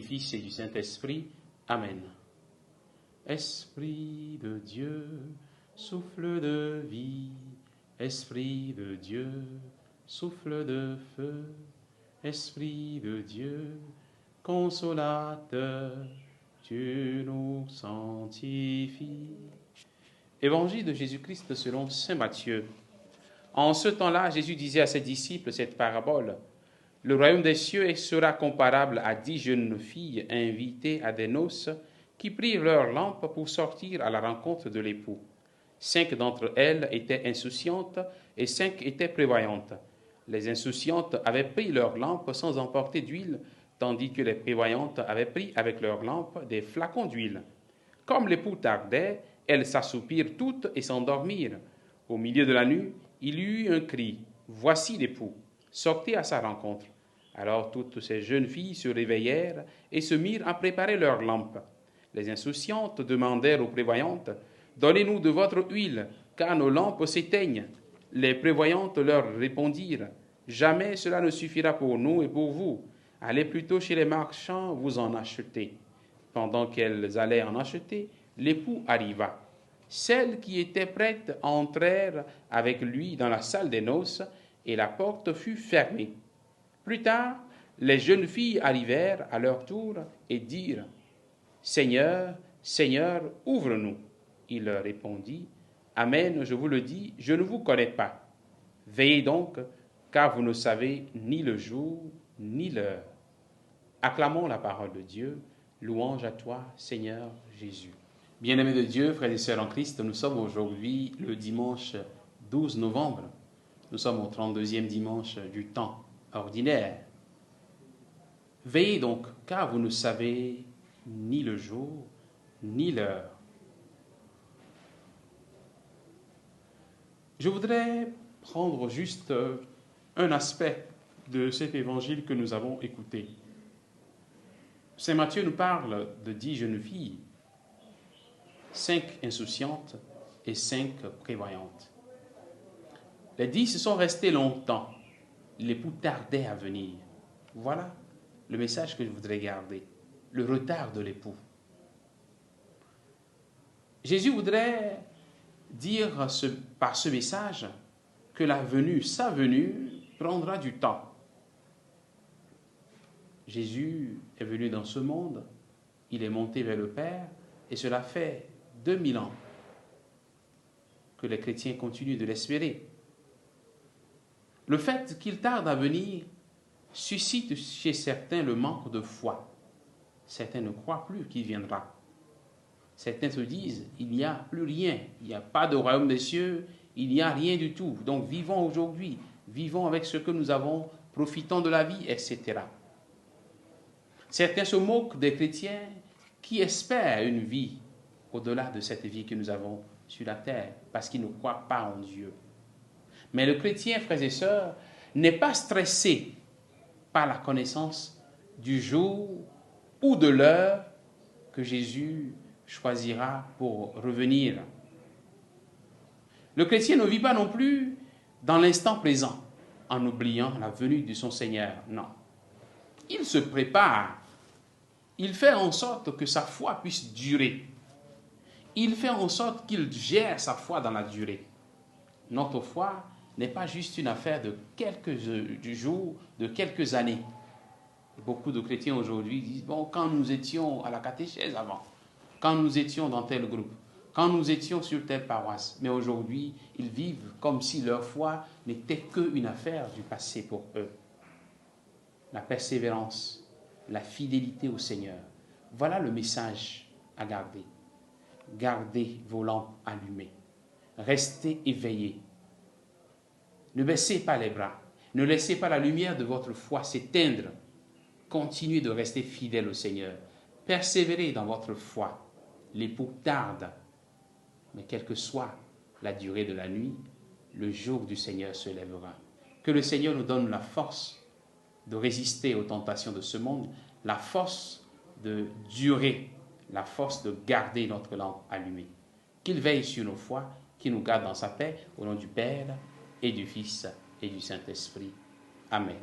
du Fils et du Saint-Esprit. Amen. Esprit de Dieu, souffle de vie, Esprit de Dieu, souffle de feu, Esprit de Dieu, consolateur, tu nous sanctifies. Évangile de Jésus-Christ selon saint Matthieu. En ce temps-là, Jésus disait à ses disciples cette parabole. Le royaume des cieux sera comparable à 10 jeunes filles invitées à des noces qui prirent leurs lampes pour sortir à la rencontre de l'époux. 5 d'entre elles étaient insouciantes et 5 étaient prévoyantes. Les insouciantes avaient pris leurs lampes sans emporter d'huile, tandis que les prévoyantes avaient pris avec leurs lampes des flacons d'huile. Comme l'époux tardait, elles s'assoupirent toutes et s'endormirent. Au milieu de la nuit, il y eut un cri « Voici l'époux ! Sortez à sa rencontre !» Alors toutes ces jeunes filles se réveillèrent et se mirent à préparer leurs lampes. Les insouciantes demandèrent aux prévoyantes « Donnez-nous de votre huile, car nos lampes s'éteignent. » Les prévoyantes leur répondirent « Jamais cela ne suffira pour nous et pour vous. Allez plutôt chez les marchands vous en acheter. » Pendant qu'elles allaient en acheter, l'époux arriva. Celles qui étaient prêtes entrèrent avec lui dans la salle des noces, et la porte fut fermée. Plus tard, les jeunes filles arrivèrent à leur tour et dirent « Seigneur, Seigneur, ouvre-nous !» Il leur répondit « Amen, je vous le dis, je ne vous connais pas. Veillez donc, car vous ne savez ni le jour ni l'heure. » Acclamons la parole de Dieu. Louange à toi, Seigneur Jésus. Bien-aimés de Dieu, frères et sœurs en Christ, nous sommes aujourd'hui le dimanche 12 novembre. Nous sommes au 32e dimanche du temps ordinaire. Veillez donc, car vous ne savez ni le jour ni l'heure. Je voudrais prendre juste un aspect de cet évangile que nous avons écouté. Saint Matthieu nous parle de 10 jeunes filles, 5 insouciantes et 5 prévoyantes. Les 10 sont restées longtemps. L'époux tardait à venir. Voilà le message que je voudrais garder. Le retard de l'époux. Jésus voudrait dire par ce message que sa venue prendra du temps. Jésus est venu dans ce monde, il est monté vers le Père, et cela fait 2000 ans que les chrétiens continuent de l'espérer. Le fait qu'il tarde à venir suscite chez certains le manque de foi. Certains ne croient plus qu'il viendra. Certains se disent, il n'y a plus rien, il n'y a pas de royaume des cieux, il n'y a rien du tout. Donc vivons aujourd'hui, vivons avec ce que nous avons, profitons de la vie, etc. Certains se moquent des chrétiens qui espèrent une vie au-delà de cette vie que nous avons sur la terre, parce qu'ils ne croient pas en Dieu. Mais le chrétien, frères et sœurs, n'est pas stressé par la connaissance du jour ou de l'heure que Jésus choisira pour revenir. Le chrétien ne vit pas non plus dans l'instant présent, en oubliant la venue de son Seigneur. Non. Il se prépare. Il fait en sorte que sa foi puisse durer. Il fait en sorte qu'il gère sa foi dans la durée. Notre foi n'est pas juste une affaire de quelques jours, de quelques années. Beaucoup de chrétiens aujourd'hui disent, bon, quand nous étions à la catéchèse avant, quand nous étions dans tel groupe, quand nous étions sur telle paroisse, mais aujourd'hui, ils vivent comme si leur foi n'était qu'une affaire du passé pour eux. La persévérance, la fidélité au Seigneur, voilà le message à garder. Gardez vos lampes allumées. Restez éveillés. Ne baissez pas les bras. Ne laissez pas la lumière de votre foi s'éteindre. Continuez de rester fidèle au Seigneur. Persévérez dans votre foi. L'époux tarde. Mais quelle que soit la durée de la nuit, le jour du Seigneur se lèvera. Que le Seigneur nous donne la force de résister aux tentations de ce monde, la force de durer, la force de garder notre lampe allumée. Qu'il veille sur nos foi, qu'il nous garde dans sa paix, au nom du Père et du Fils et du Saint-Esprit. Amen.